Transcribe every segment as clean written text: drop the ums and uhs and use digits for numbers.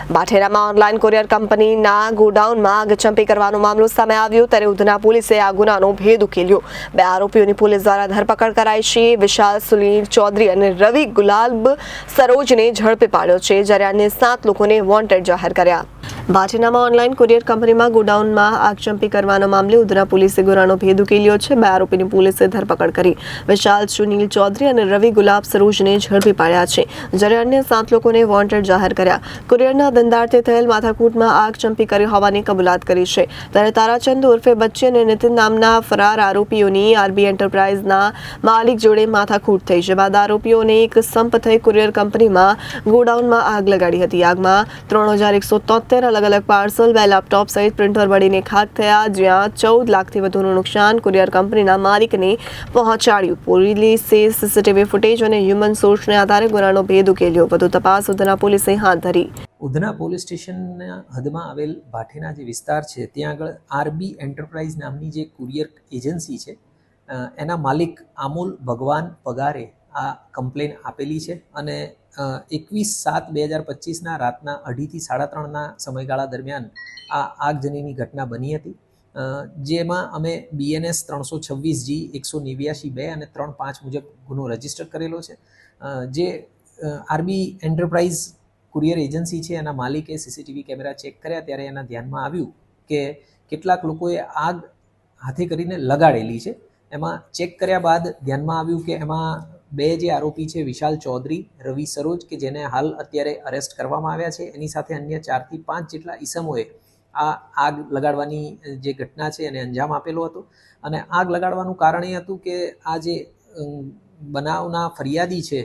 બાઠેરામાં online courier કંપનીના ગોડાઉનમાં આગચંપી કરવાનો મામલો સામે આવ્યો ત્યારે ઉધના પોલીસે આ ગુનાનો ભેદ ઉકેલ્યો। 2 આરોપીઓની પોલીસ દ્વારા ધરપકડ કરાઈ છે। વિશાલ સુનીલ ચૌધરી અને રવિ ગુલાબ સરોજને ઝડપી પાડ્યો છે જ્યારે અન્ય 7 લોકોને વોન્ટેડ જાહેર કર્યા। બાઠેરામાં ઓનલાઈન કુરિયર કંપનીમાં ગોડાઉનમાં આગચંપી કરવાનો મામલે ઉધના પોલીસે ગુનાનો ભેદ ઉકેલ્યો છે। 2 આરોપીની પોલીસે ધરપકડ કરી વિશાલ સુનીલ ચૌધરી અને રવિ ગુલાબ સરોજને ઝડપી પાડ્યા છે જ્યારે અન્ય 7 લોકોને વોન્ટેડ જાહેર કર્યા। કુરિયરના ધંધાર્થે થયેલ માથાકૂટમાં આગચંપી કરી હોવાની કબૂલાત કરી છે ત્યારે તારાચંદ ઉર્ફે બચ્ચી અને નીતિન નામના ફરાર આરોપીઓની આરબી એન્ટરપ્રાઇઝના માલિક જોડે માથાકૂટ થઈ છે। બાદ આરોપીઓને એક સંપ થઈ કુરિયર કંપનીમાં ગોડાઉનમાં આગ લગાડી હતી। આગમાં 3173 અલગ-અલગ પાર્સલ, 2 લેપટોપ સહિત પ્રિન્ટર બળીને ખાક થયા જ્યાં 14 લાખથી વધુનું નુકસાન કુરિયર કંપનીના માલિકને પહોંચાડ્યું। પોલીસે સીસીટીવી ફૂટેજ અને હ્યુમન સોર્સને આધારે ગુનાનો ભેદ ઉકેલ્યો। વધુ તપાસ ઉધના પોલીસે હાથ ધરી। ઉધના પોલીસ સ્ટેશનના હદમાં આવેલ ભાઠેના જે વિસ્તાર છે ત્યાં આગળ આરબી એન્ટરપ્રાઇઝ નામની જે કુરિયર એજન્સી છે એના માલિક આમોલ ભગવાન પગારે આ કમ્પ્લેન આપેલી છે અને 21/7/2025ના રાતના 2:30 થી 3:30ના સમયગાળા દરમિયાન આ આગજનીની ઘટના બની હતી જેમાં અમે BNS 326G 189(2) અને 3(5) મુજબ ગુનો રજીસ્ટર કરેલો છે। જે આરબી એન્ટરપ્રાઇઝ કુરિયર એજન્સી છે એના માલિકે સીસીટીવી કેમેરા ચેક કર્યા ત્યારે એના ધ્યાનમાં આવ્યું કે કેટલાક લોકોએ આગ હાથે કરીને લગાડેલી છે। એમાં ચેક કર્યા બાદ ધ્યાનમાં આવ્યું કે એમાં 2 જે આરોપી છે વિશાલ ચૌધરી, રવિ સરોજ કે જેને હાલ અત્યારે અરેસ્ટ કરવામાં આવ્યા છે એની સાથે અન્ય 4 થી 5 જેટલા ઈસમોએ આ આગ લગાડવાની જે ઘટના છે એને અંજામ આપેલો હતો અને આગ લગાડવાનું કારણ એ હતું કે આ જે બનાવના ફરિયાદી છે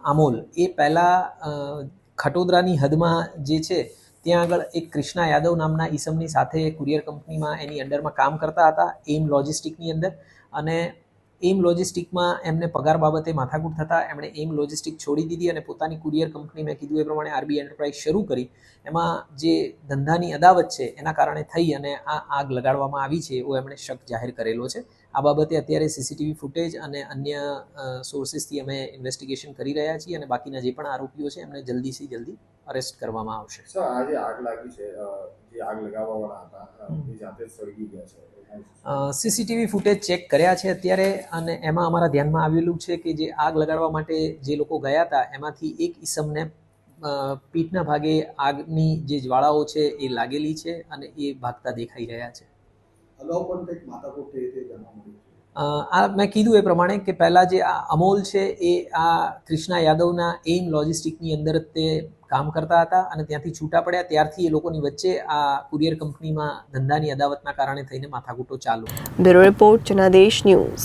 આમોલ એ પહેલાં ખટોદરાની હદમાં જે છે ત્યાં આગળ એક કૃષ્ણા યાદવ નામના ઈસમની સાથે કુરિયર કંપનીમાં એની અંડરમાં કામ કરતા હતા એમ લોજિસ્ટિકની અંદર અને એમ લોજિસ્ટિકમાં એમને પગાર બાબતે માથાકૂટ થતાં એમણે એમ લોજિસ્ટિક છોડી દીધી અને પોતાની કુરિયર કંપની મેં કીધું એ પ્રમાણે આરબી એન્ટરપ્રાઇઝ શરૂ કરી। એમાં જે ધંધાની અદાવત છે એના કારણે થઈ અને આ આગ લગાડવામાં આવી છે એવો એમણે શક જાહેર કરેલો છે। આ બાબતે અત્યારે સીસીટીવી ફૂટેજ અને અન્ય સોર્સિસથી અમે ઇન્વેસ્ટિગેશન કરી રહ્યા છીએ અને બાકીના જે પણ આરોપીઓ છે એમને જલ્દીથી જલ્દી અરેસ્ટ કરવામાં આવશે। સર આ જે આગ લાગી છે જે આગ લગાવવાવાળા હતા એ જાતે સળગી ગયા છે। સીસીટીવી ફૂટેજ ચેક કર્યા છે અત્યારે અને એમાં અમારા ધ્યાનમાં આવેલું છે કે જે આગ લગાડવા માટે જે લોકો ગયા હતા એમાંથી એક ઈસમને પીઠના ભાગે આગની જે જ્વાળાઓ છે એ લાગેલી છે અને એ ભાગતા દેખાઈ રહ્યા છે। અગાઉ પણ કંઈક માથાકૂટ થઈ તે જાણવા મળ્યું છે। આ મેં કીધું એ પ્રમાણે કે પહેલાં જે આ અમોલ છે એ આ કૃષ્ણા યાદવના એમ લોજિસ્ટિકની અંદર તે કામ કરતા હતા અને ત્યાંથી છૂટા પડ્યા ત્યારથી એ લોકોની વચ્ચે આ કુરિયર કંપનીમાં ધંધાની અદાવતના કારણે થઈને માથાકૂટો ચાલુ। Bureau report Janadesh news.